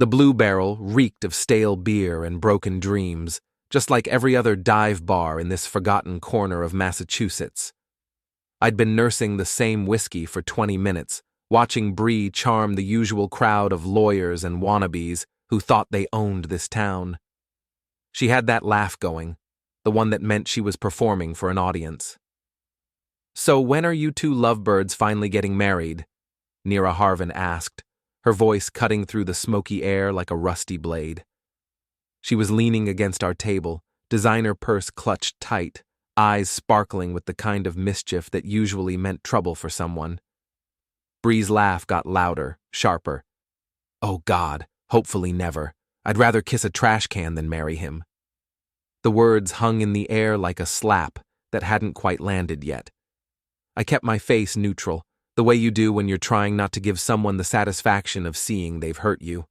The Blue Barrel reeked of stale beer and broken dreams, just like every other dive bar in this forgotten corner of Massachusetts. I'd been nursing the same whiskey for 20 minutes, watching Bree charm the usual crowd of lawyers and wannabes who thought they owned this town. She had that laugh going, the one that meant she was performing for an audience. "So when are you two lovebirds finally getting married?" Nira Harvin asked, her voice cutting through the smoky air like a rusty blade. She was leaning against our table, designer purse clutched tight, eyes sparkling with the kind of mischief that usually meant trouble for someone. Bree's laugh got louder, sharper. "Oh God, hopefully never. I'd rather kiss a trash can than marry him." The words hung in the air like a slap that hadn't quite landed yet. I kept my face neutral, the way you do when you're trying not to give someone the satisfaction of seeing they've hurt you.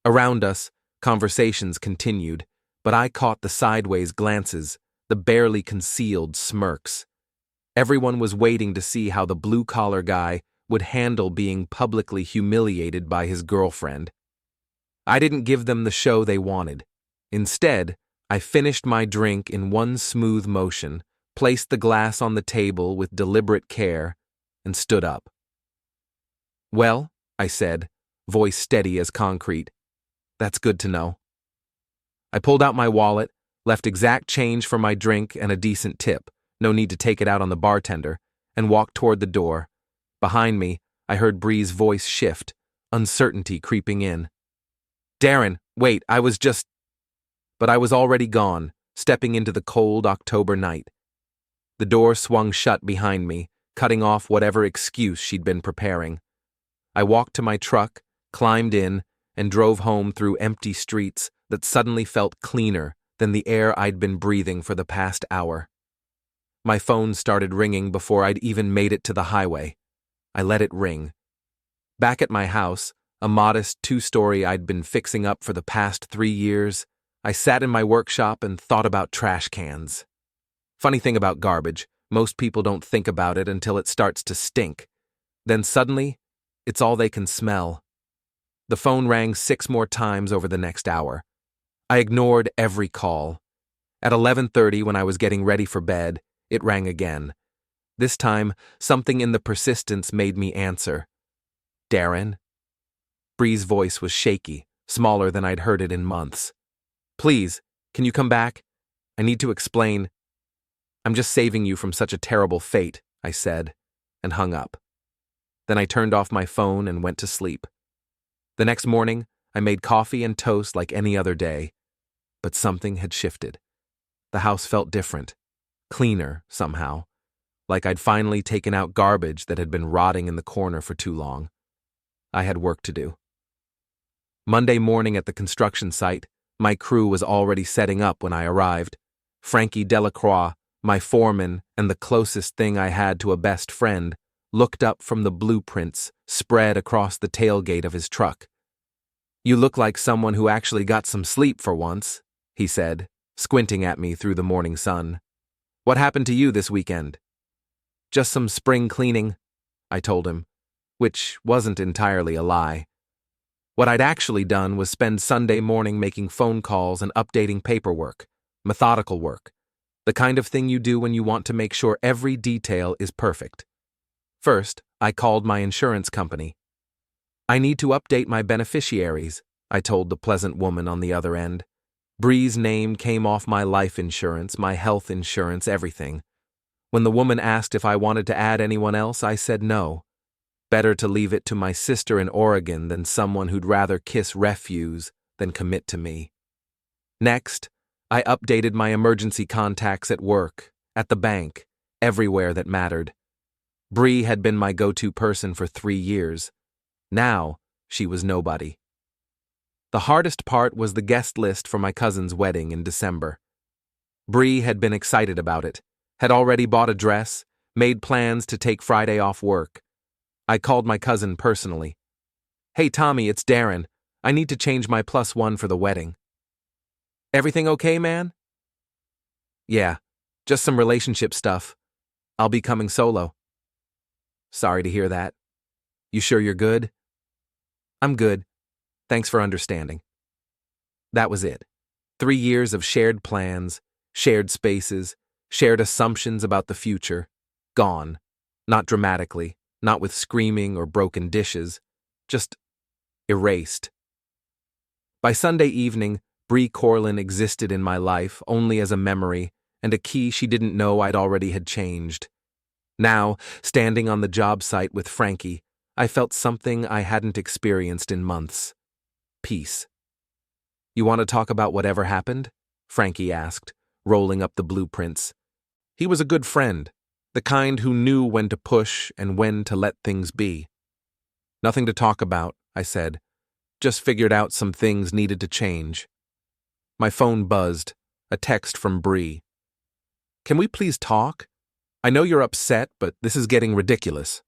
Around us, conversations continued, but I caught the sideways glances, the barely concealed smirks. Everyone was waiting to see how the blue-collar guy would handle being publicly humiliated by his girlfriend. I didn't give them the show they wanted. Instead, I finished my drink in one smooth motion, placed the glass on the table with deliberate care, and stood up. "Well," I said, voice steady as concrete, "that's good to know." I pulled out my wallet, left exact change for my drink and a decent tip, no need to take it out on the bartender, and walked toward the door. Behind me, I heard Bree's voice shift, uncertainty creeping in. "Darren, wait, But I was already gone, stepping into the cold October night. The door swung shut behind me, cutting off whatever excuse she'd been preparing. I walked to my truck, climbed in, and drove home through empty streets that suddenly felt cleaner than the air I'd been breathing for the past hour. My phone started ringing before I'd even made it to the highway. I let it ring. Back at my house, a modest two-story I'd been fixing up for the past 3 years, I sat in my workshop and thought about trash cans. Funny thing about garbage, most people don't think about it until it starts to stink. Then suddenly, it's all they can smell. The phone rang 6 more times over the next hour. I ignored every call. At 11:30, when I was getting ready for bed, it rang again. This time, something in the persistence made me answer. "Darren?" Bree's voice was shaky, smaller than I'd heard it in months. "Please, can you come back? I need to explain. I'm just saving you from such a terrible fate," I said, and hung up. Then I turned off my phone and went to sleep. The next morning, I made coffee and toast like any other day. But something had shifted. The house felt different, cleaner somehow, like I'd finally taken out garbage that had been rotting in the corner for too long. I had work to do. Monday morning at the construction site, my crew was already setting up when I arrived. Frankie Delacroix, my foreman and the closest thing I had to a best friend, looked up from the blueprints spread across the tailgate of his truck. "You look like someone who actually got some sleep for once," he said, squinting at me through the morning sun. "What happened to you this weekend?" "Just some spring cleaning," I told him, which wasn't entirely a lie. What I'd actually done was spend Sunday morning making phone calls and updating paperwork, methodical work, the kind of thing you do when you want to make sure every detail is perfect. First, I called my insurance company. "I need to update my beneficiaries," I told the pleasant woman on the other end. Bree's name came off my life insurance, my health insurance, everything. When the woman asked if I wanted to add anyone else, I said no. Better to leave it to my sister in Oregon than someone who'd rather kiss refuse than commit to me. Next, I updated my emergency contacts at work, at the bank, everywhere that mattered. Bree had been my go-to person for 3 years. Now, she was nobody. The hardest part was the guest list for my cousin's wedding in December. Bree had been excited about it, had already bought a dress, made plans to take Friday off work. I called my cousin personally. "Hey Tommy, it's Darren. I need to change my +1 for the wedding." "Everything okay, man?" "Yeah, just some relationship stuff. I'll be coming solo." "Sorry to hear that. You sure you're good?" "I'm good. Thanks for understanding. That was it. 3 years of shared plans, shared spaces, shared assumptions about the future. Gone. Not dramatically, not with screaming or broken dishes. Just erased. By Sunday evening, Bree Corlin existed in my life only as a memory and a key she didn't know I'd already had changed. Now, standing on the job site with Frankie, I felt something I hadn't experienced in months. Peace. You want to talk about whatever happened? Frankie asked, rolling up the blueprints. He was a good friend, the kind who knew when to push and when to let things be. Nothing to talk about, I said. Just figured out some things needed to change. My phone buzzed, a text from Bree. Can we please talk? I know you're upset, but this is getting ridiculous.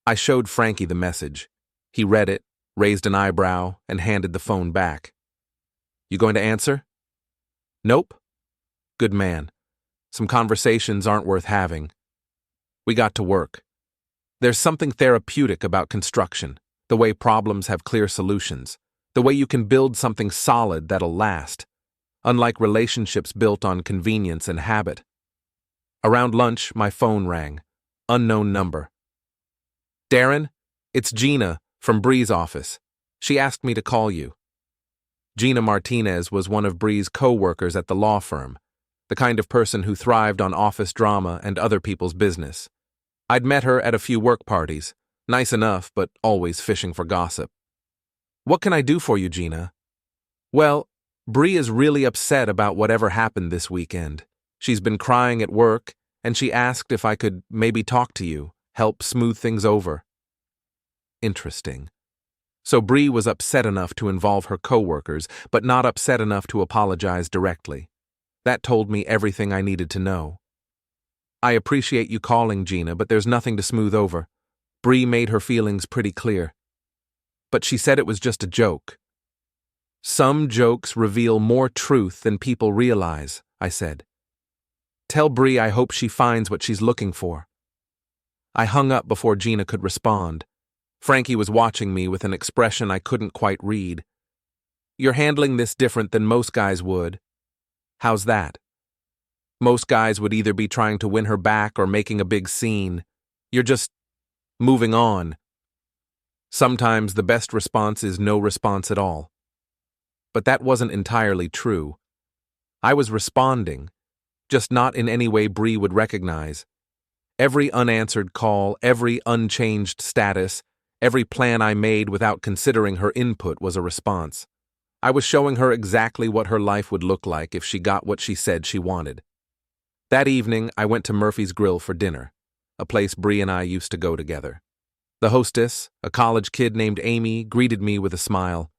I showed Frankie the message. He read it, raised an eyebrow, and handed the phone back. You going to answer? Nope. Good man. Some conversations aren't worth having. We got to work. There's something therapeutic about construction, the way problems have clear solutions, the way you can build something solid that'll last, unlike relationships built on convenience and habit. Around lunch, my phone rang. Unknown number. Darren, it's Gina from Bree's office. She asked me to call you. Gina Martinez was one of Bree's co-workers at the law firm, the kind of person who thrived on office drama and other people's business. I'd met her at a few work parties, nice enough, but always fishing for gossip. What can I do for you, Gina? Well, Bree is really upset about whatever happened this weekend. She's been crying at work, and she asked if I could maybe talk to you, help smooth things over. Interesting. So Bree was upset enough to involve her coworkers, but not upset enough to apologize directly. That told me everything I needed to know. I appreciate you calling, Gina, but there's nothing to smooth over. Bree made her feelings pretty clear. But she said it was just a joke. Some jokes reveal more truth than people realize, I said. Tell Bree I hope she finds what she's looking for. I hung up before Gina could respond. Frankie was watching me with an expression I couldn't quite read. You're handling this different than most guys would. How's that? Most guys would either be trying to win her back or making a big scene. You're just moving on. Sometimes the best response is no response at all. But that wasn't entirely true. I was responding, just not in any way Bree would recognize. Every unanswered call, every unchanged status, every plan I made without considering her input was a response. I was showing her exactly what her life would look like if she got what she said she wanted. That evening, I went to Murphy's Grill for dinner, a place Bree and I used to go together. The hostess, a college kid named Amy, greeted me with a smile.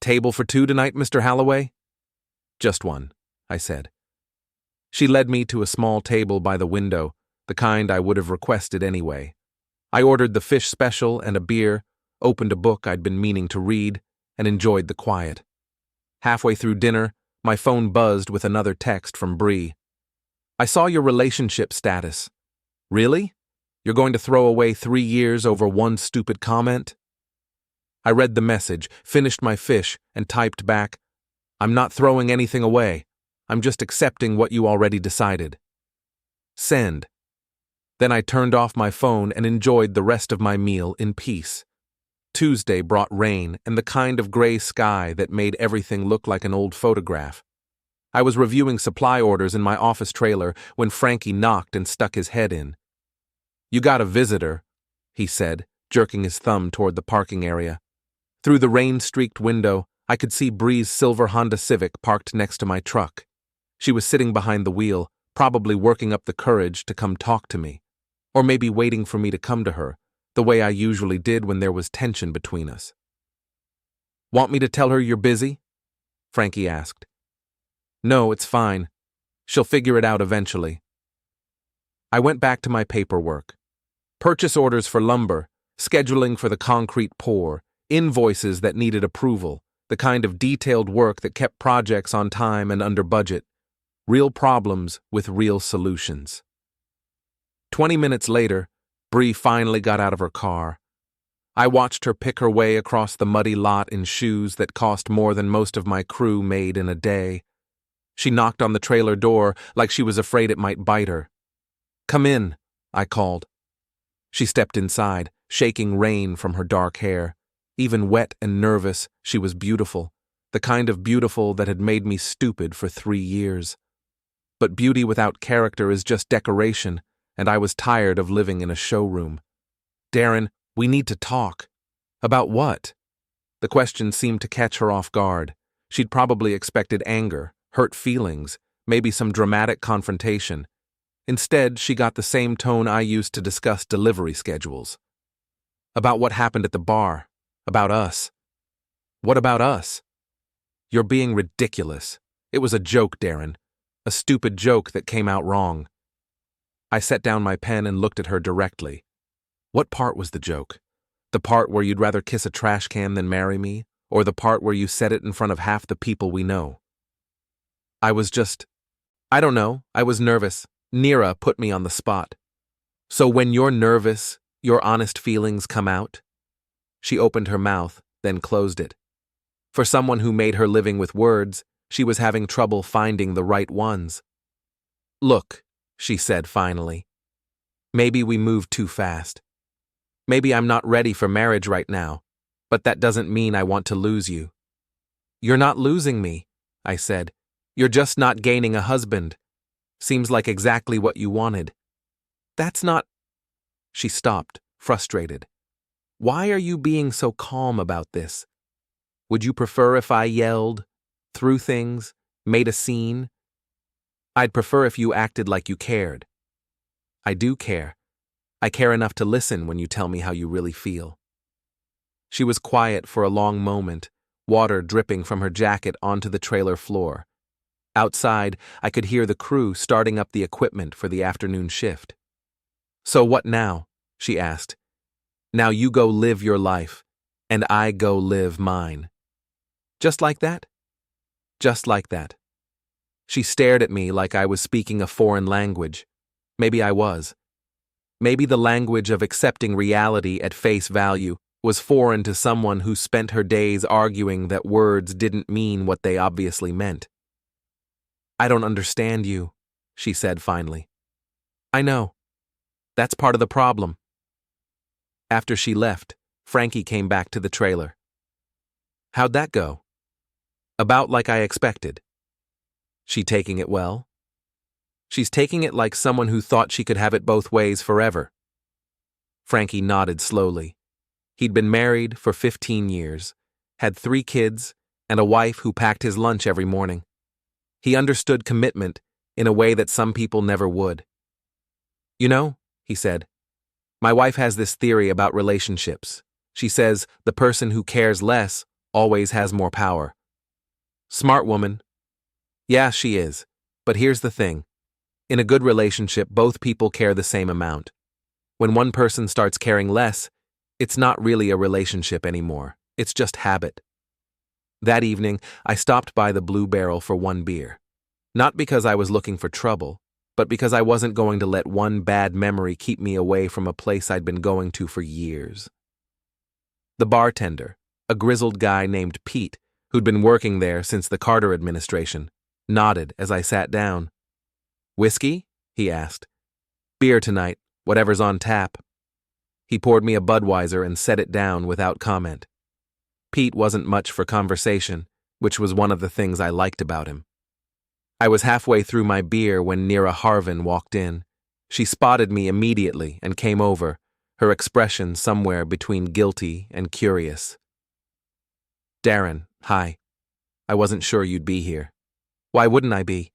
Table for two tonight, Mr. Holloway? Just one, I said. She led me to a small table by the window, the kind I would have requested anyway. I ordered the fish special and a beer, opened a book I'd been meaning to read, and enjoyed the quiet. Halfway through dinner, my phone buzzed with another text from Bree. I saw your relationship status. Really? You're going to throw away 3 years over one stupid comment? I read the message, finished my fish, and typed back, I'm not throwing anything away. I'm just accepting what you already decided. Send. Then I turned off my phone and enjoyed the rest of my meal in peace. Tuesday brought rain and the kind of gray sky that made everything look like an old photograph. I was reviewing supply orders in my office trailer when Frankie knocked and stuck his head in. You got a visitor, he said, jerking his thumb toward the parking area. Through the rain-streaked window, I could see Bree's silver Honda Civic parked next to my truck. She was sitting behind the wheel, probably working up the courage to come talk to me. Or maybe waiting for me to come to her, the way I usually did when there was tension between us. Want me to tell her you're busy? Frankie asked. No, it's fine. She'll figure it out eventually. I went back to my paperwork. Purchase orders for lumber, scheduling for the concrete pour, invoices that needed approval, the kind of detailed work that kept projects on time and under budget. Real problems with real solutions. 20 minutes later, Bree finally got out of her car. I watched her pick her way across the muddy lot in shoes that cost more than most of my crew made in a day. She knocked on the trailer door like she was afraid it might bite her. "Come in," I called. She stepped inside, shaking rain from her dark hair. Even wet and nervous, she was beautiful, the kind of beautiful that had made me stupid for 3 years. But beauty without character is just decoration, and I was tired of living in a showroom. "Darren, we need to talk." "About what?" The question seemed to catch her off guard. She'd probably expected anger, hurt feelings, maybe some dramatic confrontation. Instead, she got the same tone I used to discuss delivery schedules. "About what happened at the bar. About us." "What about us?" "You're being ridiculous. It was a joke, Darren. A stupid joke that came out wrong." I set down my pen and looked at her directly. "What part was the joke? The part where you'd rather kiss a trash can than marry me? Or the part where you said it in front of half the people we know?" I don't know, I was nervous. Nira put me on the spot. "So when you're nervous, your honest feelings come out?" She opened her mouth, then closed it. For someone who made her living with words, she was having trouble finding the right ones. "Look," she said finally. "Maybe we moved too fast. Maybe I'm not ready for marriage right now, but that doesn't mean I want to lose you." "You're not losing me," I said. "You're just not gaining a husband. Seems like exactly what you wanted." "That's not—" She stopped, frustrated. "Why are you being so calm about this? Would you prefer if I yelled, threw things, made a scene?" "I'd prefer if you acted like you cared." "I do care. I care enough to listen when you tell me how you really feel." She was quiet for a long moment, water dripping from her jacket onto the trailer floor. Outside, I could hear the crew starting up the equipment for the afternoon shift. "So what now?" she asked. "Now you go live your life, and I go live mine." "Just like that?" "Just like that." She stared at me like I was speaking a foreign language. Maybe I was. Maybe the language of accepting reality at face value was foreign to someone who spent her days arguing that words didn't mean what they obviously meant. "I don't understand you," she said finally. "I know. That's part of the problem." After she left, Frankie came back to the trailer. "How'd that go?" "About like I expected." "She taking it well?" "She's taking it like someone who thought she could have it both ways forever." Frankie nodded slowly. He'd been married for 15 years, had 3 kids, and a wife who packed his lunch every morning. He understood commitment in a way that some people never would. "You know," he said, "my wife has this theory about relationships. She says the person who cares less always has more power." "Smart woman." "Yeah, she is. But here's the thing. In a good relationship, both people care the same amount. When one person starts caring less, it's not really a relationship anymore. It's just habit." That evening, I stopped by the Blue Barrel for one beer. Not because I was looking for trouble, but because I wasn't going to let one bad memory keep me away from a place I'd been going to for years. The bartender, a grizzled guy named Pete, who'd been working there since the Carter administration, nodded as I sat down. "Whiskey?" he asked. "Beer tonight, whatever's on tap." He poured me a Budweiser and set it down without comment. Pete wasn't much for conversation, which was one of the things I liked about him. I was halfway through my beer when Nira Harvin walked in. She spotted me immediately and came over, her expression somewhere between guilty and curious. "Darren, hi. I wasn't sure you'd be here." "Why wouldn't I be?"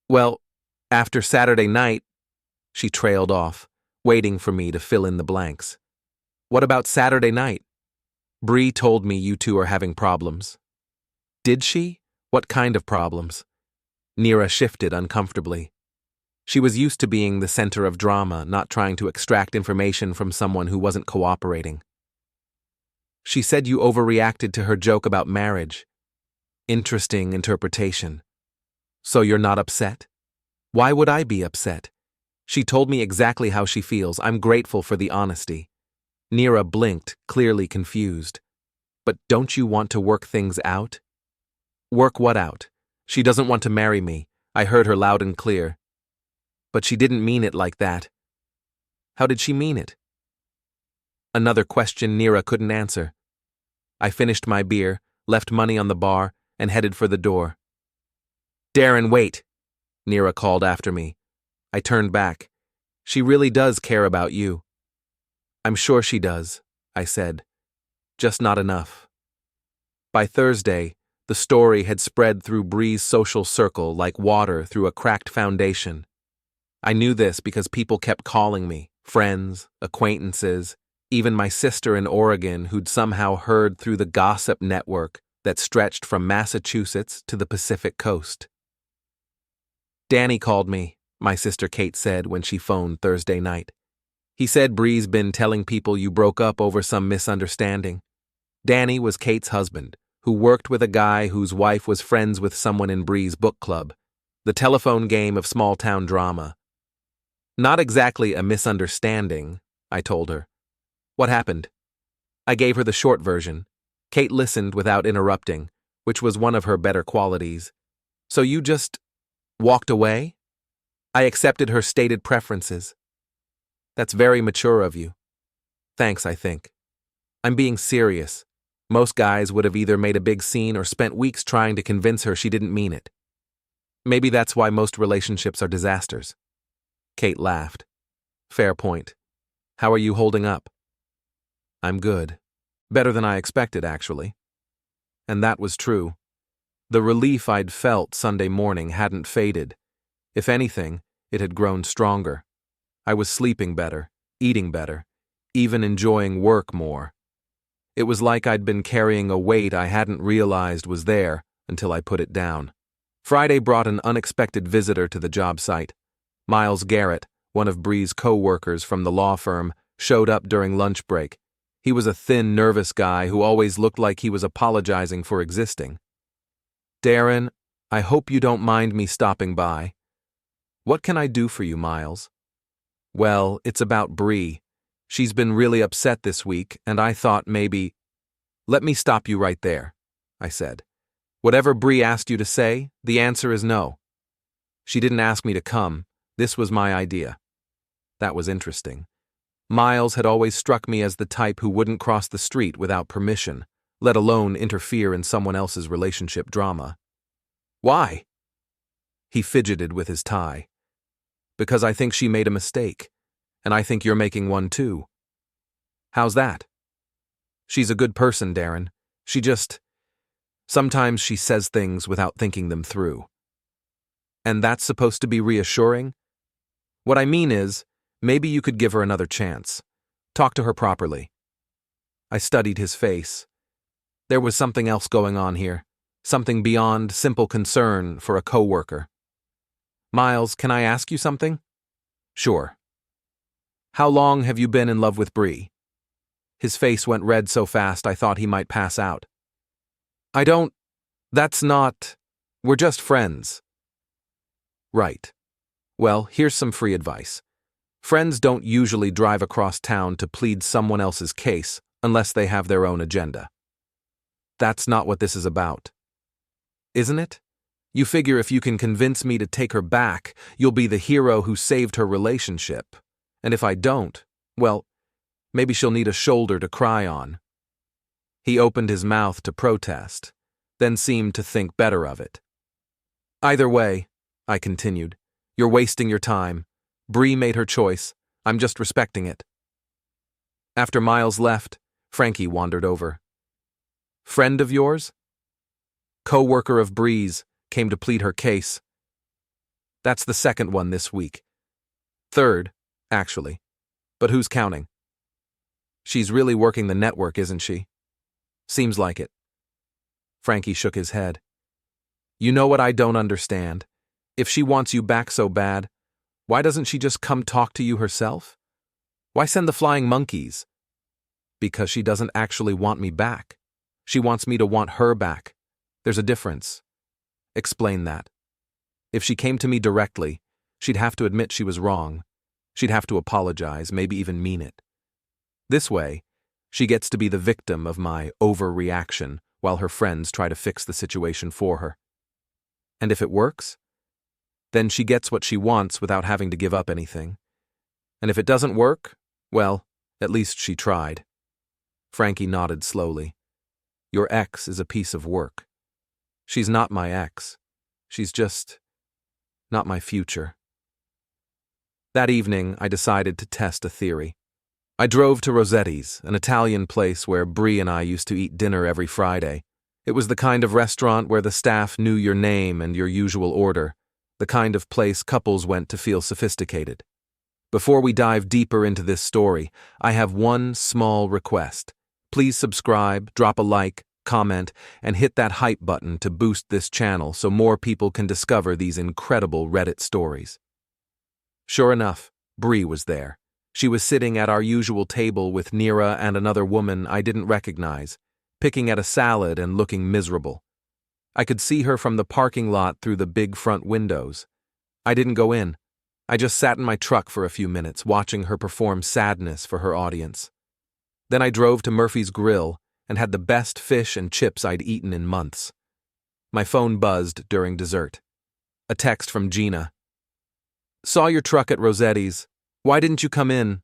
"Well, after Saturday night," she trailed off, waiting for me to fill in the blanks. "What about Saturday night?" "Bree told me you two are having problems." "Did she? What kind of problems?" Nira shifted uncomfortably. She was used to being the center of drama, not trying to extract information from someone who wasn't cooperating. "She said you overreacted to her joke about marriage." "Interesting interpretation. So you're not upset?" "Why would I be upset? She told me exactly how she feels. I'm grateful for the honesty." Nira blinked, clearly confused. But don't you want to work things out? Work what out? She doesn't want to marry me. I heard her loud and clear. But she didn't mean it like that. How did she mean it? Another question Nira couldn't answer. I finished my beer, left money on the bar, and headed for the door. Darren, wait! Nira called after me. I turned back. She really does care about you. I'm sure she does, I said. Just not enough. By Thursday, the story had spread through Bree's social circle like water through a cracked foundation. I knew this because people kept calling me, friends, acquaintances, even my sister in Oregon who'd somehow heard through the gossip network that stretched from Massachusetts to the Pacific coast. Danny called me, my sister Kate said when she phoned Thursday night. He said Bree's been telling people you broke up over some misunderstanding. Danny was Kate's husband, who worked with a guy whose wife was friends with someone in Bree's book club, the telephone game of small-town drama. Not exactly a misunderstanding, I told her. What happened? I gave her the short version. Kate listened without interrupting, which was one of her better qualities. So you just walked away? I accepted her stated preferences. That's very mature of you. Thanks, I think. I'm being serious. Most guys would have either made a big scene or spent weeks trying to convince her she didn't mean it. Maybe that's why most relationships are disasters. Kate laughed. Fair point. How are you holding up? I'm good. Better than I expected, actually. And that was true. The relief I'd felt Sunday morning hadn't faded. If anything, it had grown stronger. I was sleeping better, eating better, even enjoying work more. It was like I'd been carrying a weight I hadn't realized was there until I put it down. Friday brought an unexpected visitor to the job site. Miles Garrett, one of Bree's co-workers from the law firm, showed up during lunch break. He was a thin, nervous guy who always looked like he was apologizing for existing. Darren, I hope you don't mind me stopping by. What can I do for you, Miles? Well, it's about Bree. She's been really upset this week, and I thought maybe... Let me stop you right there, I said. Whatever Bree asked you to say, the answer is no. She didn't ask me to come. This was my idea. That was interesting. Miles had always struck me as the type who wouldn't cross the street without permission, let alone interfere in someone else's relationship drama. Why? He fidgeted with his tie. Because I think she made a mistake, and I think you're making one too. How's that? She's a good person, Darren. Sometimes she says things without thinking them through. And that's supposed to be reassuring? What I mean is, maybe you could give her another chance. Talk to her properly. I studied his face. There was something else going on here, something beyond simple concern for a coworker. Miles, can I ask you something? Sure. How long have you been in love with Bree? His face went red so fast I thought he might pass out. We're just friends. Right. Well, here's some free advice. Friends don't usually drive across town to plead someone else's case unless they have their own agenda. That's not what this is about. Isn't it? You figure if you can convince me to take her back, you'll be the hero who saved her relationship. And if I don't, well, maybe she'll need a shoulder to cry on. He opened his mouth to protest, then seemed to think better of it. Either way, I continued, you're wasting your time. Bree made her choice. I'm just respecting it. After Miles left, Frankie wandered over. Friend of yours? Co-worker of Bree's, came to plead her case. That's the second one this week. Third, actually. But who's counting? She's really working the network, isn't she? Seems like it. Frankie shook his head. You know what I don't understand? If she wants you back so bad, why doesn't she just come talk to you herself? Why send the flying monkeys? Because she doesn't actually want me back. She wants me to want her back. There's a difference. Explain that. If she came to me directly, she'd have to admit she was wrong. She'd have to apologize, maybe even mean it. This way, she gets to be the victim of my overreaction while her friends try to fix the situation for her. And if it works, then she gets what she wants without having to give up anything. And if it doesn't work, well, at least she tried. Frankie nodded slowly. Your ex is a piece of work. She's not my ex. She's just not my future. That evening, I decided to test a theory. I drove to Rossetti's, an Italian place where Bree and I used to eat dinner every Friday. It was the kind of restaurant where the staff knew your name and your usual order, the kind of place couples went to feel sophisticated. Before we dive deeper into this story, I have one small request. Please subscribe, drop a like, comment, and hit that hype button to boost this channel so more people can discover these incredible Reddit stories. Sure enough, Bree was there. She was sitting at our usual table with Nira and another woman I didn't recognize, picking at a salad and looking miserable. I could see her from the parking lot through the big front windows. I didn't go in. I just sat in my truck for a few minutes, watching her perform sadness for her audience. Then I drove to Murphy's Grill and had the best fish and chips I'd eaten in months. My phone buzzed during dessert. A text from Gina. Saw your truck at Rossetti's. Why didn't you come in?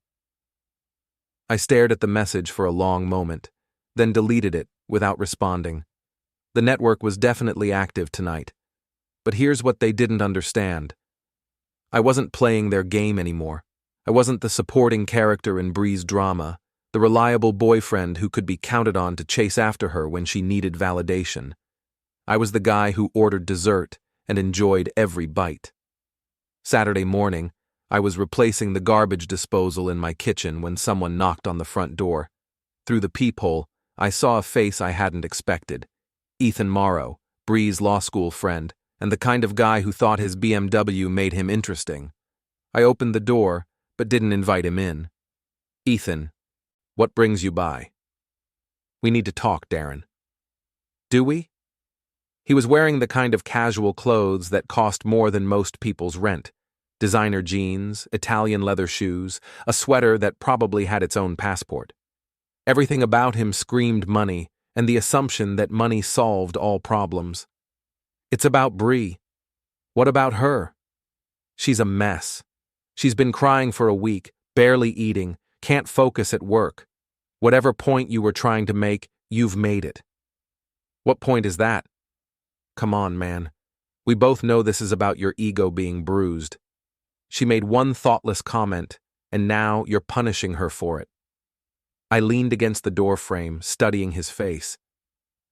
I stared at the message for a long moment, then deleted it without responding. The network was definitely active tonight. But here's what they didn't understand. I wasn't playing their game anymore. I wasn't the supporting character in Bree's drama, the reliable boyfriend who could be counted on to chase after her when she needed validation. I was the guy who ordered dessert and enjoyed every bite. Saturday morning, I was replacing the garbage disposal in my kitchen when someone knocked on the front door. Through the peephole, I saw a face I hadn't expected. Ethan Morrow, Bree's law school friend, and the kind of guy who thought his BMW made him interesting. I opened the door, but didn't invite him in. Ethan, what brings you by? We need to talk, Darren. Do we? He was wearing the kind of casual clothes that cost more than most people's rent. Designer jeans, Italian leather shoes, a sweater that probably had its own passport. Everything about him screamed money, and the assumption that money solved all problems. It's about Bree. What about her? She's a mess. She's been crying for a week, barely eating, can't focus at work. Whatever point you were trying to make, you've made it. What point is that? Come on, man. We both know this is about your ego being bruised. She made one thoughtless comment, and now you're punishing her for it. I leaned against the doorframe, studying his face.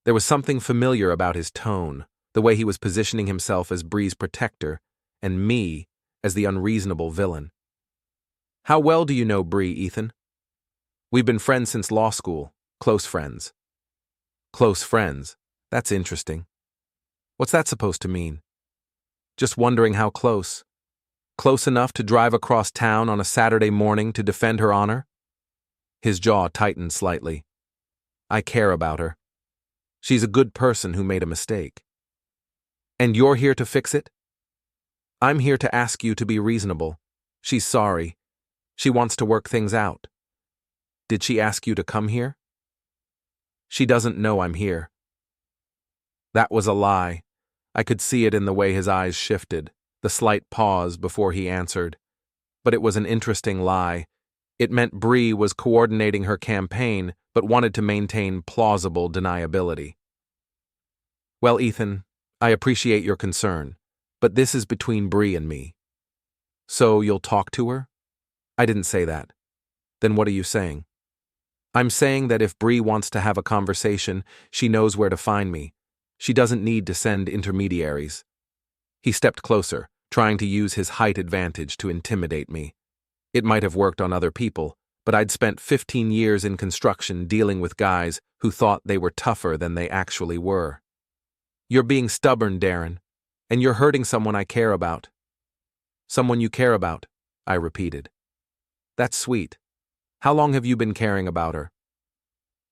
There was something familiar about his tone, the way he was positioning himself as Bree's protector, and me as the unreasonable villain. How well do you know Bree, Ethan? We've been friends since law school, close friends. Close friends? That's interesting. What's that supposed to mean? Just wondering how close. Close enough to drive across town on a Saturday morning to defend her honor? His jaw tightened slightly. I care about her. She's a good person who made a mistake. And you're here to fix it? I'm here to ask you to be reasonable. She's sorry. She wants to work things out. Did she ask you to come here? She doesn't know I'm here. That was a lie. I could see it in the way his eyes shifted, the slight pause before he answered. But it was an interesting lie. It meant Bree was coordinating her campaign, but wanted to maintain plausible deniability. Well, Ethan, I appreciate your concern, but this is between Bree and me. So you'll talk to her? I didn't say that. Then what are you saying? I'm saying that if Bree wants to have a conversation, she knows where to find me. She doesn't need to send intermediaries. He stepped closer, trying to use his height advantage to intimidate me. It might have worked on other people, but I'd spent 15 years in construction dealing with guys who thought they were tougher than they actually were. You're being stubborn, Darren, and you're hurting someone I care about. Someone you care about, I repeated. That's sweet. How long have you been caring about her?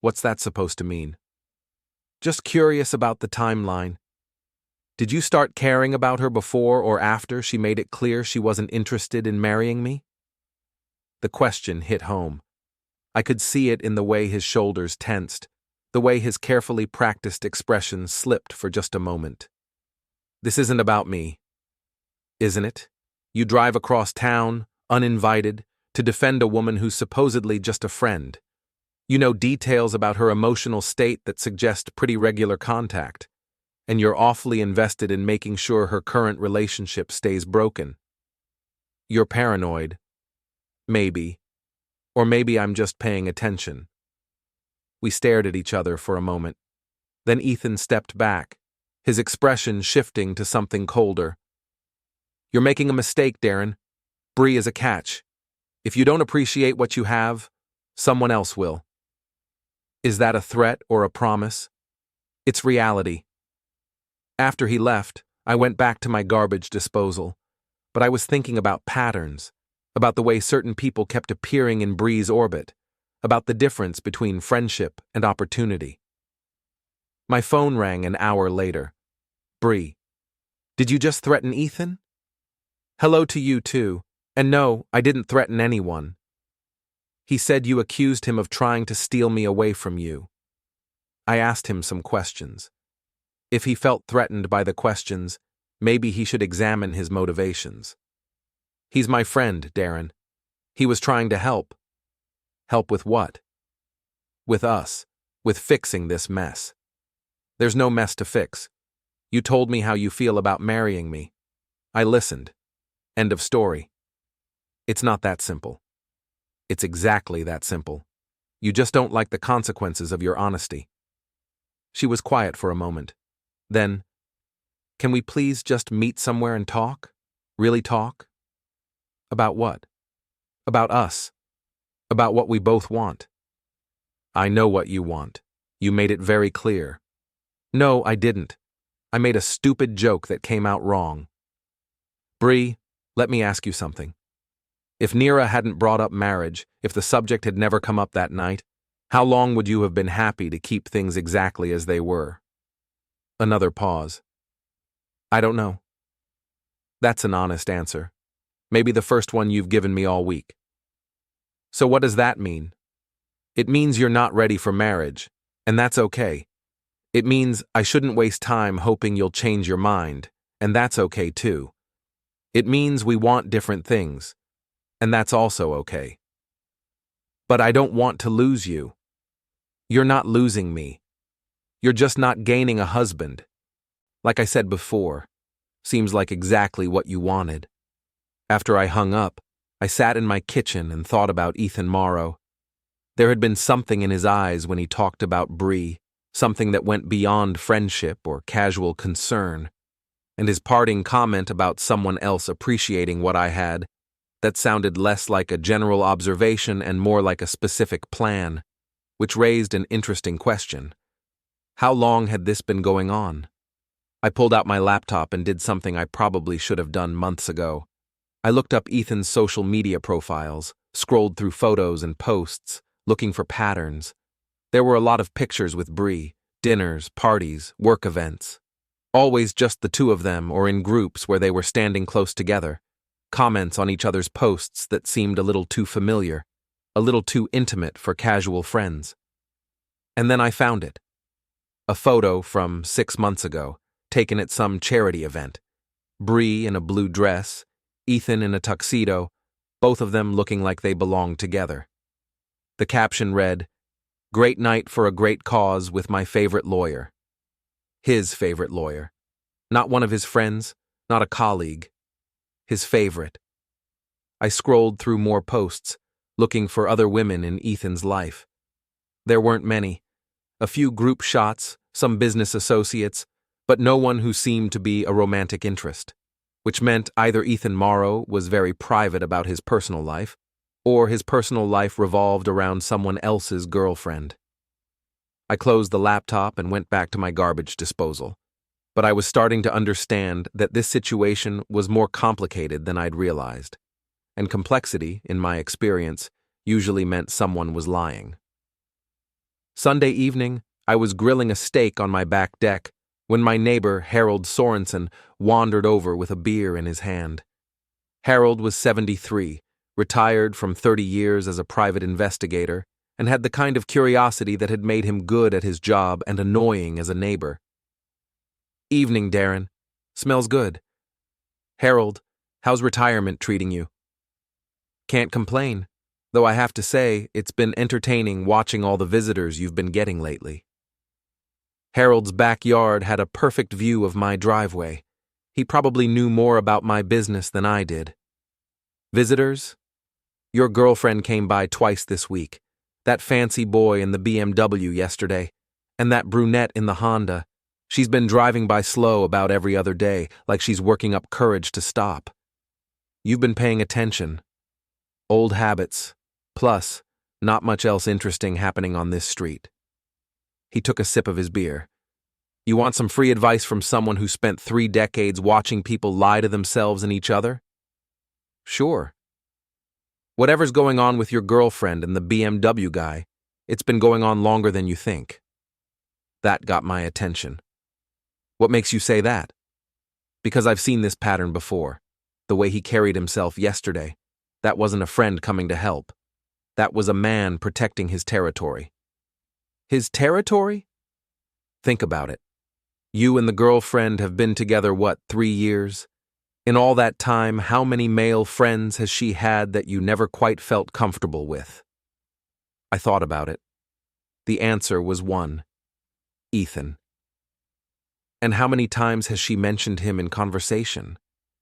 What's that supposed to mean? Just curious about the timeline. Did you start caring about her before or after she made it clear she wasn't interested in marrying me? The question hit home. I could see it in the way his shoulders tensed, the way his carefully practiced expression slipped for just a moment. This isn't about me, isn't it? You drive across town, uninvited, to defend a woman who's supposedly just a friend. You know details about her emotional state that suggest pretty regular contact, and you're awfully invested in making sure her current relationship stays broken. You're paranoid. Maybe. Or maybe I'm just paying attention. We stared at each other for a moment. Then Ethan stepped back, his expression shifting to something colder. You're making a mistake, Darren. Bree is a catch. If you don't appreciate what you have, someone else will. Is that a threat or a promise? It's reality. After he left, I went back to my garbage disposal, but I was thinking about patterns, about the way certain people kept appearing in Bree's orbit, about the difference between friendship and opportunity. My phone rang an hour later. Bree, did you just threaten Ethan? Hello to you too, and no, I didn't threaten anyone. He said you accused him of trying to steal me away from you. I asked him some questions. If he felt threatened by the questions, maybe he should examine his motivations. He's my friend, Darren. He was trying to help. Help with what? With us, with fixing this mess. There's no mess to fix. You told me how you feel about marrying me. I listened. End of story. It's not that simple. It's exactly that simple. You just don't like the consequences of your honesty. She was quiet for a moment. Then, can we please just meet somewhere and talk? Really talk? About what? About us. About what we both want. I know what you want. You made it very clear. No, I didn't. I made a stupid joke that came out wrong. Bree, let me ask you something. If Nira hadn't brought up marriage, if the subject had never come up that night, how long would you have been happy to keep things exactly as they were? Another pause. I don't know. That's an honest answer. Maybe the first one you've given me all week. So what does that mean? It means you're not ready for marriage, and that's okay. It means I shouldn't waste time hoping you'll change your mind, and that's okay too. It means we want different things, and that's also okay. But I don't want to lose you. You're not losing me. You're just not gaining a husband. Like I said before, seems like exactly what you wanted. After I hung up, I sat in my kitchen and thought about Ethan Morrow. There had been something in his eyes when he talked about Bree, something that went beyond friendship or casual concern, and his parting comment about someone else appreciating what I had, that sounded less like a general observation and more like a specific plan, which raised an interesting question. How long had this been going on? I pulled out my laptop and did something I probably should have done months ago. I looked up Ethan's social media profiles, scrolled through photos and posts, looking for patterns. There were a lot of pictures with Bree, dinners, parties, work events. Always just the two of them or in groups where they were standing close together. Comments on each other's posts that seemed a little too familiar, a little too intimate for casual friends. And then I found it. A photo from 6 months ago, taken at some charity event. Bree in a blue dress, Ethan in a tuxedo, both of them looking like they belonged together. The caption read, "Great night for a great cause with my favorite lawyer." His favorite lawyer. Not one of his friends, not a colleague. His favorite. I scrolled through more posts, looking for other women in Ethan's life. There weren't many. A few group shots, some business associates, but no one who seemed to be a romantic interest, which meant either Ethan Morrow was very private about his personal life, or his personal life revolved around someone else's girlfriend. I closed the laptop and went back to my garbage disposal, but I was starting to understand that this situation was more complicated than I'd realized, and complexity, in my experience, usually meant someone was lying. Sunday evening, I was grilling a steak on my back deck when my neighbor, Harold Sorensen, wandered over with a beer in his hand. Harold was 73, retired from 30 years as a private investigator, and had the kind of curiosity that had made him good at his job and annoying as a neighbor. "Evening, Darren. Smells good. Harold, how's retirement treating you?" "Can't complain, though I have to say it's been entertaining watching all the visitors you've been getting lately." Harold's backyard had a perfect view of my driveway. He probably knew more about my business than I did. "Visitors? Your girlfriend came by twice this week. That fancy boy in the BMW yesterday, and that brunette in the Honda. She's been driving by slow about every other day, like she's working up courage to stop. You've been paying attention. Old habits, plus not much else interesting happening on this street." He took a sip of his beer. "You want some free advice from someone who spent 3 decades watching people lie to themselves and each other?" "Sure. Whatever's going on with your girlfriend and the BMW guy, it's been going on longer than you think." That got my attention. "What makes you say that?" "Because I've seen this pattern before. The way he carried himself yesterday. That wasn't a friend coming to help. That was a man protecting his territory." "His territory?" "Think about it. You and the girlfriend have been together, 3 years? In all that time, how many male friends has she had that you never quite felt comfortable with?" I thought about it. The answer was one: Ethan. "And how many times has she mentioned him in conversation?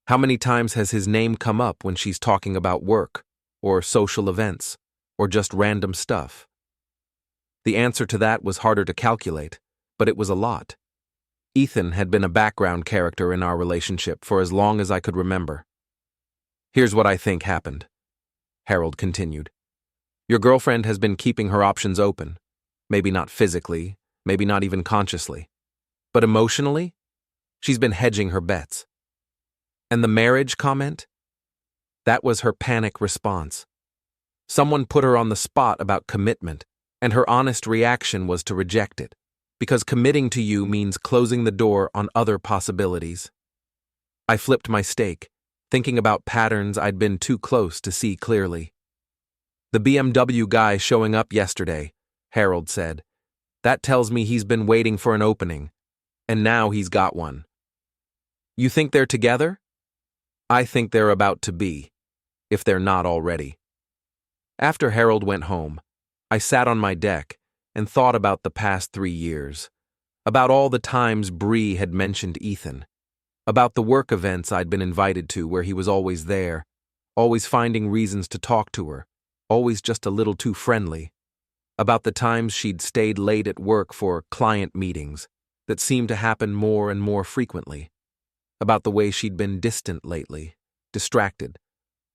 How many times has his name come up when she's talking about work, or social events, or just random stuff?" The answer to that was harder to calculate, but it was a lot. Ethan had been a background character in our relationship for as long as I could remember. "Here's what I think happened," Harold continued. "Your girlfriend has been keeping her options open. Maybe not physically, maybe not even consciously. But emotionally, she's been hedging her bets. And the marriage comment? That was her panic response. Someone put her on the spot about commitment, and her honest reaction was to reject it, because committing to you means closing the door on other possibilities. I flipped my steak, thinking about patterns I'd been too close to see clearly. "The BMW guy showing up yesterday," Harold said. "That tells me he's been waiting for an opening, and now he's got one." "You think they're together?" "I think they're about to be, if they're not already." After Harold went home, I sat on my deck and thought about the past 3 years, about all the times Bree had mentioned Ethan, about the work events I'd been invited to where he was always there, always finding reasons to talk to her, always just a little too friendly, about the times she'd stayed late at work for client meetings that seemed to happen more and more frequently, about the way she'd been distant lately, distracted,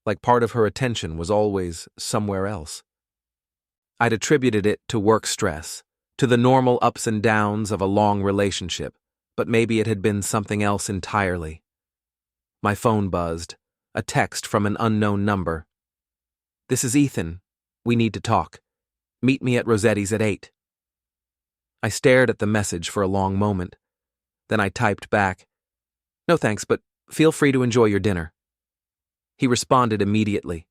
like part of her attention was always somewhere else. I'd attributed it to work stress, to the normal ups and downs of a long relationship, but maybe it had been something else entirely. My phone buzzed, a text from an unknown number. "This is Ethan. We need to talk. Meet me at Rossetti's at 8. I stared at the message for a long moment. Then I typed back, "No thanks, but feel free to enjoy your dinner." He responded immediately.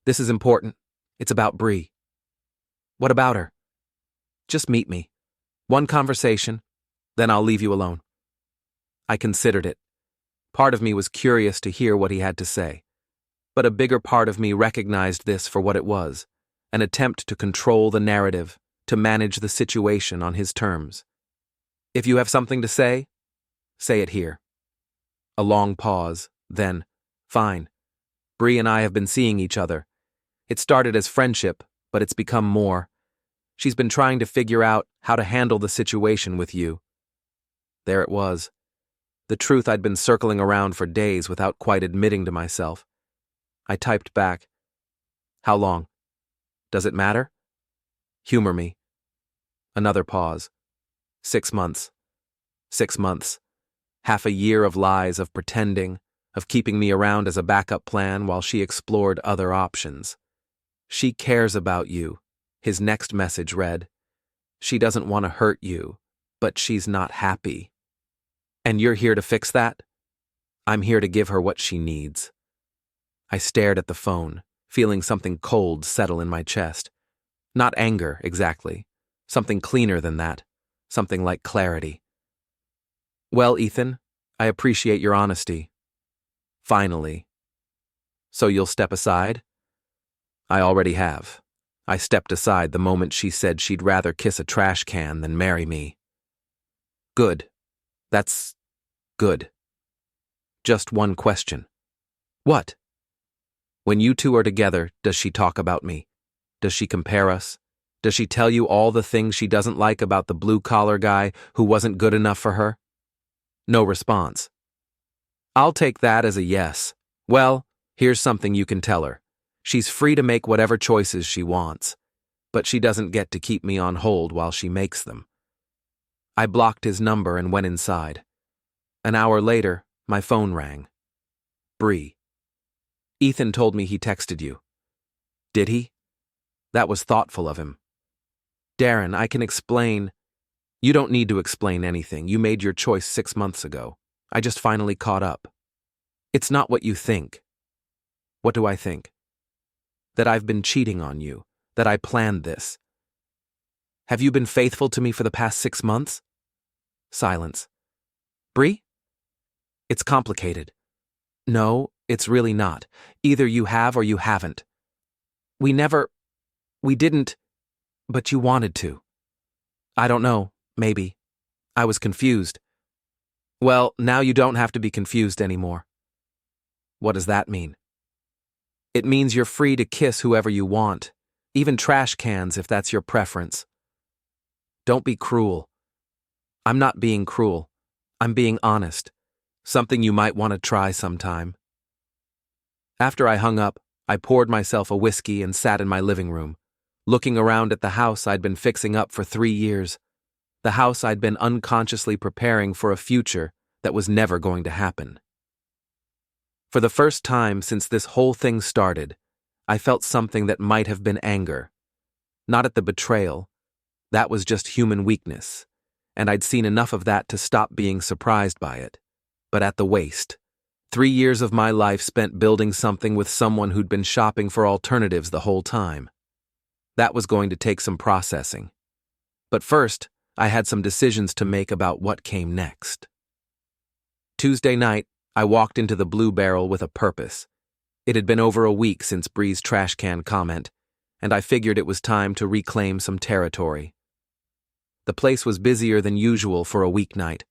"This is important. It's about Bree." "What about her?" "Just meet me. One conversation, then I'll leave you alone." I considered it. Part of me was curious to hear what he had to say, but a bigger part of me recognized this for what it was, an attempt to control the narrative, to manage the situation on his terms. "If you have something to say it here." A long pause, then, "Fine. Bree and I have been seeing each other. It started as friendship, but it's become more. She's been trying to figure out how to handle the situation with you." There it was. The truth I'd been circling around for days without quite admitting to myself. I typed back, "How long? Does it matter? Humor me." Another pause. 6 months. 6 months. Half a year of lies, of pretending, of keeping me around as a backup plan while she explored other options. "She cares about you," his next message read. "She doesn't want to hurt you, but she's not happy. And you're here to fix that? I'm here to give her what she needs." I stared at the phone, feeling something cold settle in my chest. Not anger, exactly. Something cleaner than that. Something like clarity. Well, Ethan, I appreciate your honesty. Finally. So you'll step aside? I already have. I stepped aside the moment she said she'd rather kiss a trash can than marry me. Good. That's good. Just one question. What? When you two are together, does she talk about me? Does she compare us? Does she tell you all the things she doesn't like about the blue-collar guy who wasn't good enough for her? No response. I'll take that as a yes. Well, here's something you can tell her. She's free to make whatever choices she wants, but she doesn't get to keep me on hold while she makes them. I blocked his number and went inside. An hour later, my phone rang. Bree. Ethan told me he texted you. Did he? That was thoughtful of him. Darren, I can explain. You don't need to explain anything. You made your choice 6 months ago. I just finally caught up. It's not what you think. What do I think? That I've been cheating on you. That I planned this. Have you been faithful to me for the past 6 months? Silence. Bree? It's complicated. No, it's really not. Either you have or you haven't. We didn't, but you wanted to. I don't know, maybe. I was confused. Well, now you don't have to be confused anymore. What does that mean? It means you're free to kiss whoever you want, even trash cans if that's your preference. Don't be cruel. I'm not being cruel. I'm being honest. Something you might want to try sometime. After I hung up, I poured myself a whiskey and sat in my living room, looking around at the house I'd been fixing up for 3 years, the house I'd been unconsciously preparing for a future that was never going to happen. For the first time since this whole thing started, I felt something that might have been anger. Not at the betrayal. That was just human weakness, and I'd seen enough of that to stop being surprised by it. But at the waste. 3 years of my life spent building something with someone who'd been shopping for alternatives the whole time. That was going to take some processing. But first, I had some decisions to make about what came next. Tuesday night, I walked into the Blue Barrel with a purpose. It had been over a week since Bree's trash can comment, and I figured it was time to reclaim some territory. The place was busier than usual for a weeknight.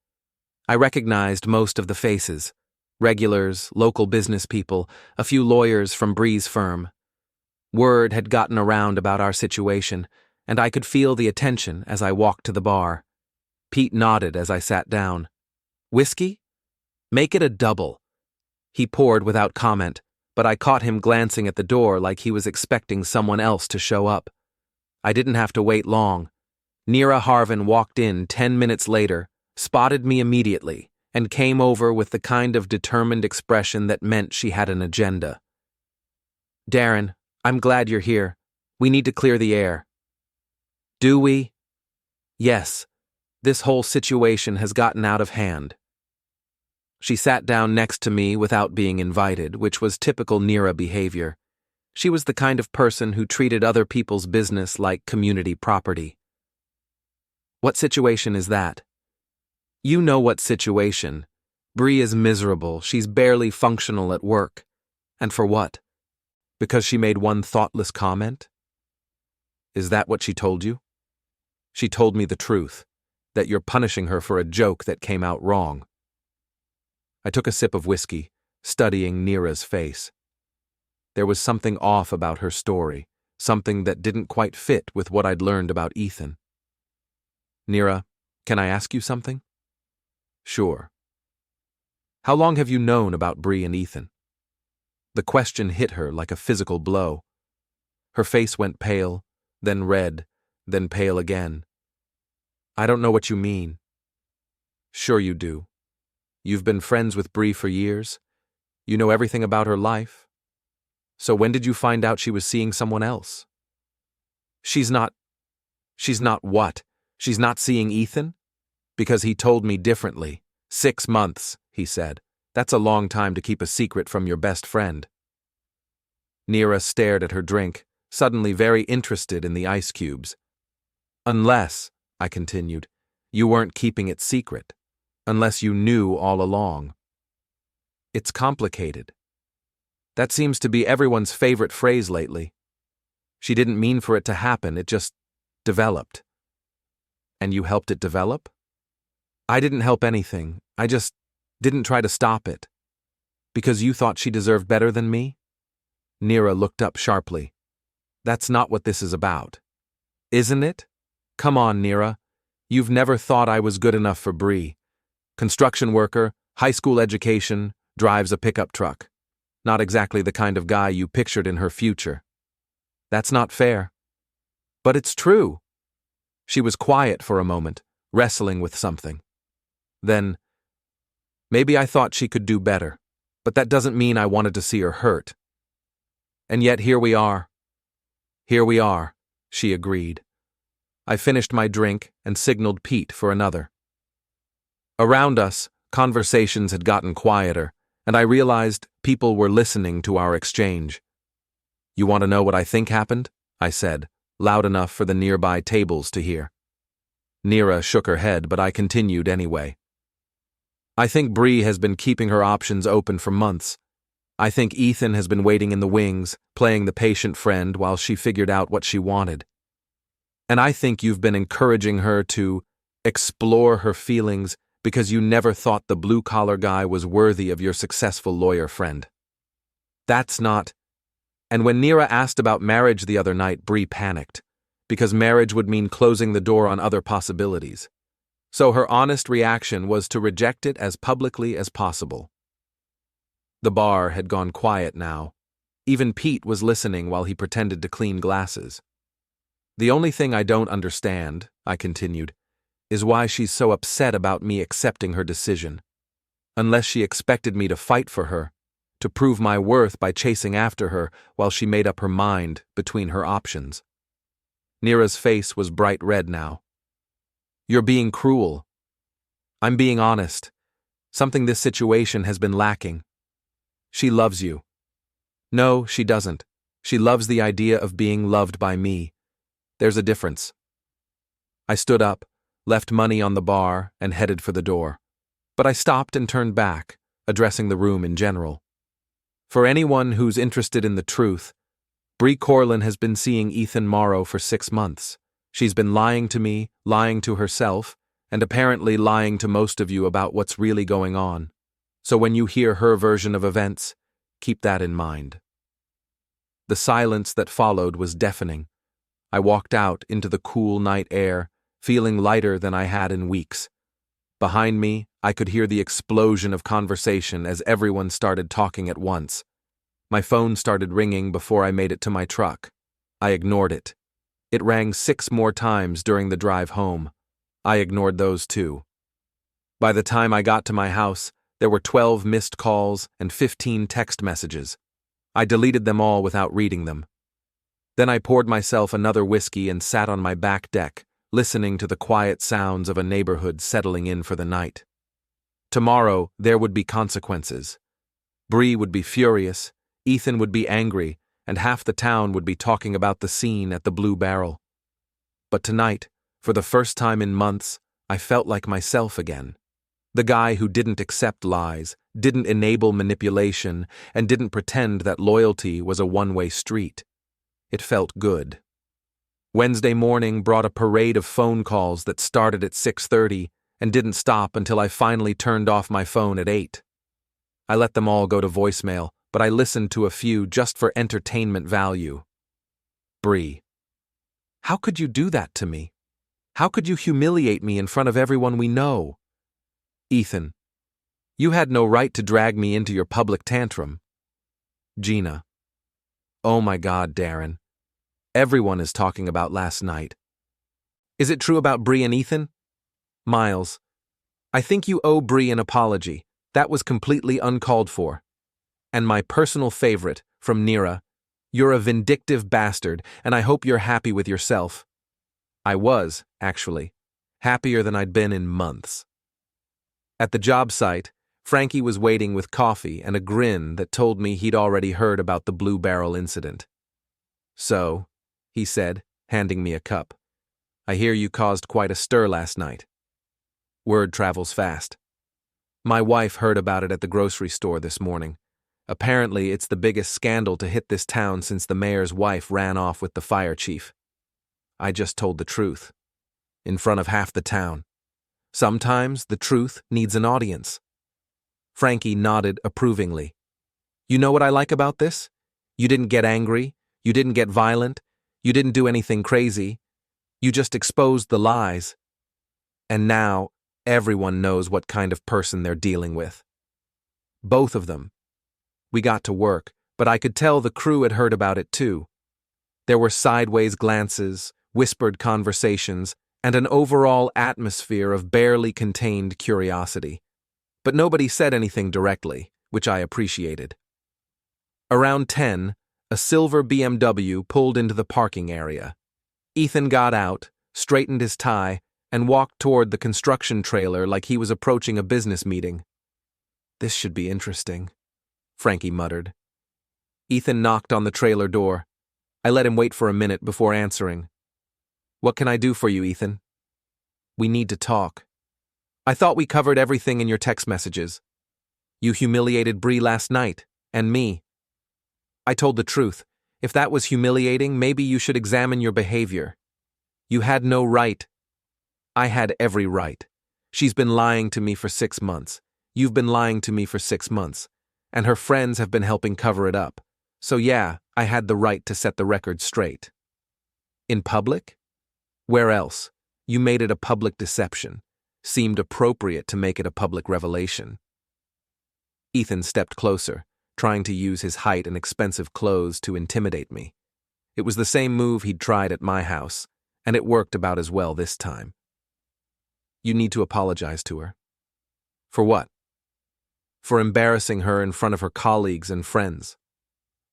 I recognized most of the faces. Regulars, local business people, a few lawyers from Bree's firm. Word had gotten around about our situation, and I could feel the attention as I walked to the bar. Pete nodded as I sat down. Whiskey? Make it a double. He poured without comment, but I caught him glancing at the door like he was expecting someone else to show up. I didn't have to wait long. Nira Harvin walked in 10 minutes later, spotted me immediately, and came over with the kind of determined expression that meant she had an agenda. Darren, I'm glad you're here. We need to clear the air. Do we? Yes. This whole situation has gotten out of hand. She sat down next to me without being invited, which was typical Nira behavior. She was the kind of person who treated other people's business like community property. What situation is that? You know what situation. Bree is miserable. She's barely functional at work. And for what? Because she made one thoughtless comment? Is that what she told you? She told me the truth, that you're punishing her for a joke that came out wrong. I took a sip of whiskey, studying Nira's face. There was something off about her story, something that didn't quite fit with what I'd learned about Ethan. Nira, can I ask you something? Sure. How long have you known about Bree and Ethan? The question hit her like a physical blow. Her face went pale, then red, then pale again. I don't know what you mean. Sure you do. You've been friends with Bree for years. You know everything about her life. So when did you find out she was seeing someone else? She's not what? She's not seeing Ethan? Because he told me differently. 6 months, he said. That's a long time to keep a secret from your best friend. Nira stared at her drink, suddenly very interested in the ice cubes. Unless, I continued, you weren't keeping it secret. Unless you knew all along. It's complicated. That seems to be everyone's favorite phrase lately. She didn't mean for it to happen, it just developed. And you helped it develop? I didn't help anything, I just didn't try to stop it. Because you thought she deserved better than me? Nira looked up sharply. That's not what this is about. Isn't it? Come on, Nira. You've never thought I was good enough for Bree. Construction worker, high school education, drives a pickup truck. Not exactly the kind of guy you pictured in her future. That's not fair. But it's true. She was quiet for a moment, wrestling with something. Then, maybe I thought she could do better, but that doesn't mean I wanted to see her hurt. And yet here we are. Here we are, she agreed. I finished my drink and signaled Pete for another. Around us, conversations had gotten quieter, and I realized people were listening to our exchange. You want to know what I think happened? I said, loud enough for the nearby tables to hear. Nira shook her head, but I continued anyway. I think Bree has been keeping her options open for months. I think Ethan has been waiting in the wings, playing the patient friend while she figured out what she wanted. And I think you've been encouraging her to explore her feelings because you never thought the blue-collar guy was worthy of your successful lawyer friend. That's not... And when Nira asked about marriage the other night, Bree panicked, because marriage would mean closing the door on other possibilities. So her honest reaction was to reject it as publicly as possible. The bar had gone quiet now. Even Pete was listening while he pretended to clean glasses. The only thing I don't understand, I continued, is why she's so upset about me accepting her decision. Unless she expected me to fight for her, to prove my worth by chasing after her while she made up her mind between her options. Nira's face was bright red now. You're being cruel. I'm being honest. Something this situation has been lacking. She loves you. No, she doesn't. She loves the idea of being loved by me. There's a difference. I stood up, left money on the bar, and headed for the door. But I stopped and turned back, addressing the room in general. For anyone who's interested in the truth, Bree Corlin has been seeing Ethan Morrow for 6 months. She's been lying to me, lying to herself, and apparently lying to most of you about what's really going on. So when you hear her version of events, keep that in mind. The silence that followed was deafening. I walked out into the cool night air, feeling lighter than I had in weeks. Behind me, I could hear the explosion of conversation as everyone started talking at once. My phone started ringing before I made it to my truck. I ignored it. It rang 6 more times during the drive home. I ignored those too. By the time I got to my house, there were 12 missed calls and 15 text messages. I deleted them all without reading them. Then I poured myself another whiskey and sat on my back deck, listening to the quiet sounds of a neighborhood settling in for the night. Tomorrow, there would be consequences. Bree would be furious, Ethan would be angry, and half the town would be talking about the scene at the Blue Barrel. But tonight, for the first time in months, I felt like myself again. The guy who didn't accept lies, didn't enable manipulation, and didn't pretend that loyalty was a one-way street. It felt good. Wednesday morning brought a parade of phone calls that started at 6:30 and didn't stop until I finally turned off my phone at 8. I let them all go to voicemail, but I listened to a few just for entertainment value. Bree. How could you do that to me? How could you humiliate me in front of everyone we know? Ethan. You had no right to drag me into your public tantrum. Gina. Oh my God, Darren. Everyone is talking about last night. Is it true about Bree and Ethan? Miles. I think you owe Bree an apology. That was completely uncalled for. And my personal favorite, from Nira, you're a vindictive bastard, and I hope you're happy with yourself. I was, actually, happier than I'd been in months. At the job site, Frankie was waiting with coffee and a grin that told me he'd already heard about the Blue Barrel incident. So, he said, handing me a cup, I hear you caused quite a stir last night. Word travels fast. My wife heard about it at the grocery store this morning. Apparently, it's the biggest scandal to hit this town since the mayor's wife ran off with the fire chief. I just told the truth. In front of half the town. Sometimes the truth needs an audience. Frankie nodded approvingly. You know what I like about this? You didn't get angry. You didn't get violent. You didn't do anything crazy. You just exposed the lies. And now, everyone knows what kind of person they're dealing with. Both of them. We got to work, but I could tell the crew had heard about it too. There were sideways glances, whispered conversations, and an overall atmosphere of barely contained curiosity. But nobody said anything directly, which I appreciated. Around 10, a silver BMW pulled into the parking area. Ethan got out, straightened his tie, and walked toward the construction trailer like he was approaching a business meeting. This should be interesting, Frankie muttered. Ethan knocked on the trailer door. I let him wait for a minute before answering. What can I do for you, Ethan? We need to talk. I thought we covered everything in your text messages. You humiliated Bree last night, and me. I told the truth. If that was humiliating, maybe you should examine your behavior. You had no right. I had every right. She's been lying to me for 6 months. You've been lying to me for 6 months. And her friends have been helping cover it up. So yeah, I had the right to set the record straight. In public? Where else? You made it a public deception. Seemed appropriate to make it a public revelation. Ethan stepped closer, trying to use his height and expensive clothes to intimidate me. It was the same move he'd tried at my house, and it worked about as well this time. You need to apologize to her. For what? For embarrassing her in front of her colleagues and friends.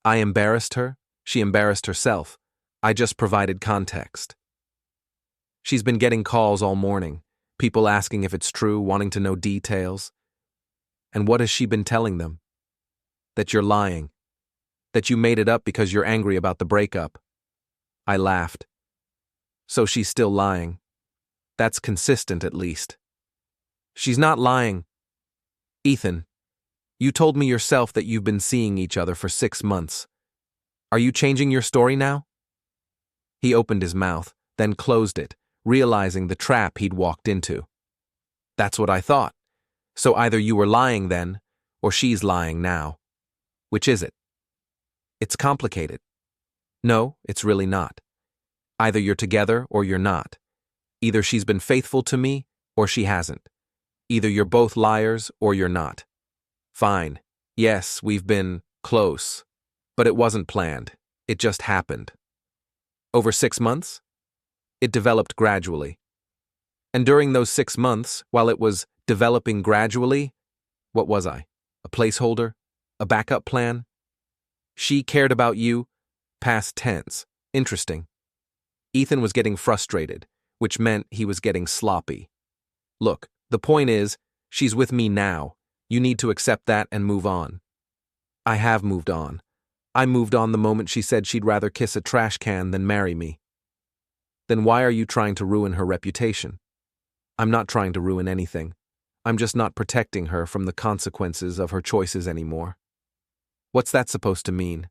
I embarrassed her, she embarrassed herself. I just provided context. She's been getting calls all morning, people asking if it's true, wanting to know details. And what has she been telling them? That you're lying. That you made it up because you're angry about the breakup. I laughed. So she's still lying. That's consistent, at least. She's not lying. Ethan, you told me yourself that you've been seeing each other for 6 months. Are you changing your story now? He opened his mouth, then closed it, realizing the trap he'd walked into. That's what I thought. So either you were lying then, or she's lying now. Which is it? It's complicated. No, it's really not. Either you're together or you're not. Either she's been faithful to me or she hasn't. Either you're both liars or you're not. Fine. Yes, we've been close. But it wasn't planned. It just happened. Over 6 months? It developed gradually. And during those 6 months, while it was developing gradually, what was I? A placeholder? A backup plan? She cared about you? Past tense. Interesting. Ethan was getting frustrated, which meant he was getting sloppy. Look, the point is, she's with me now. You need to accept that and move on. I have moved on. I moved on the moment she said she'd rather kiss a trash can than marry me. Then why are you trying to ruin her reputation? I'm not trying to ruin anything. I'm just not protecting her from the consequences of her choices anymore. What's that supposed to mean?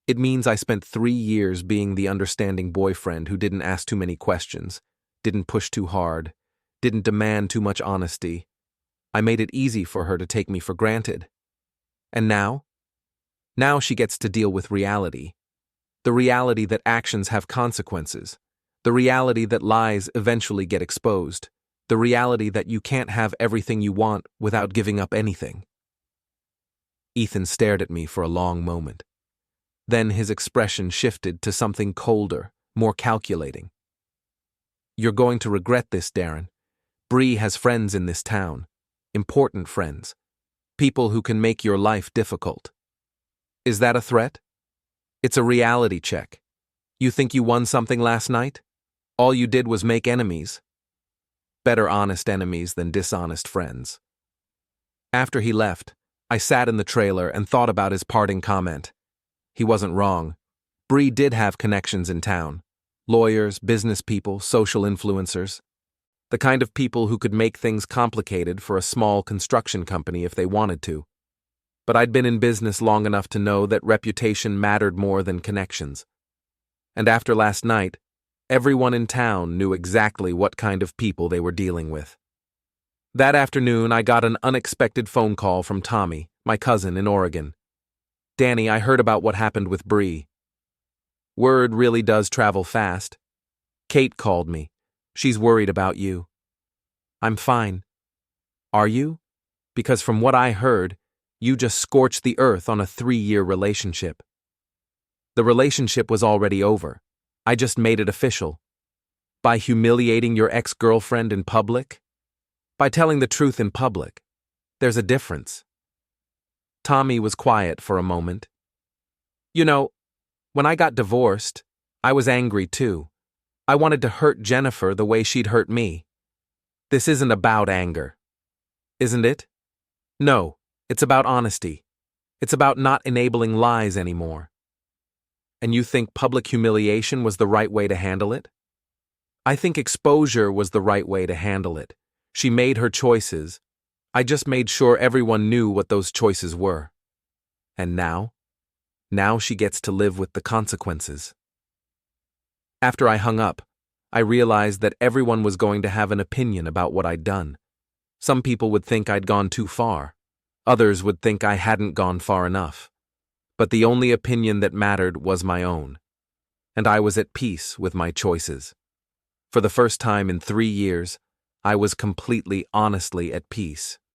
It means I spent 3 years being the understanding boyfriend who didn't ask too many questions, didn't push too hard, didn't demand too much honesty. I made it easy for her to take me for granted. And now? Now she gets to deal with reality. The reality that actions have consequences. The reality that lies eventually get exposed. The reality that you can't have everything you want without giving up anything. Ethan stared at me for a long moment. Then his expression shifted to something colder, more calculating. You're going to regret this, Darren. Bree has friends in this town. Important friends. People who can make your life difficult. Is that a threat? It's a reality check. You think you won something last night? All you did was make enemies. Better honest enemies than dishonest friends. After he left, I sat in the trailer and thought about his parting comment. He wasn't wrong. Bree did have connections in town. Lawyers, business people, social influencers. The kind of people who could make things complicated for a small construction company if they wanted to. But I'd been in business long enough to know that reputation mattered more than connections. And after last night, everyone in town knew exactly what kind of people they were dealing with. That afternoon, I got an unexpected phone call from Tommy, my cousin in Oregon. "Danny, I heard about what happened with Bree." "Word really does travel fast. Kate called me. She's worried about you." "I'm fine." "Are you? Because from what I heard, you just scorched the earth on a 3-year relationship." "The relationship was already over. I just made it official." "By humiliating your ex-girlfriend in public?" "By telling the truth in public. There's a difference." Tommy was quiet for a moment. "You know, when I got divorced, I was angry too. I wanted to hurt Jennifer the way she'd hurt me. This isn't about anger. Isn't it? No, it's about honesty. It's about not enabling lies anymore." "And you think public humiliation was the right way to handle it?" "I think exposure was the right way to handle it. She made her choices. I just made sure everyone knew what those choices were. And now? Now she gets to live with the consequences." After I hung up, I realized that everyone was going to have an opinion about what I'd done. Some people would think I'd gone too far. Others would think I hadn't gone far enough. But the only opinion that mattered was my own. And I was at peace with my choices. For the first time in 3 years, I was completely, honestly at peace.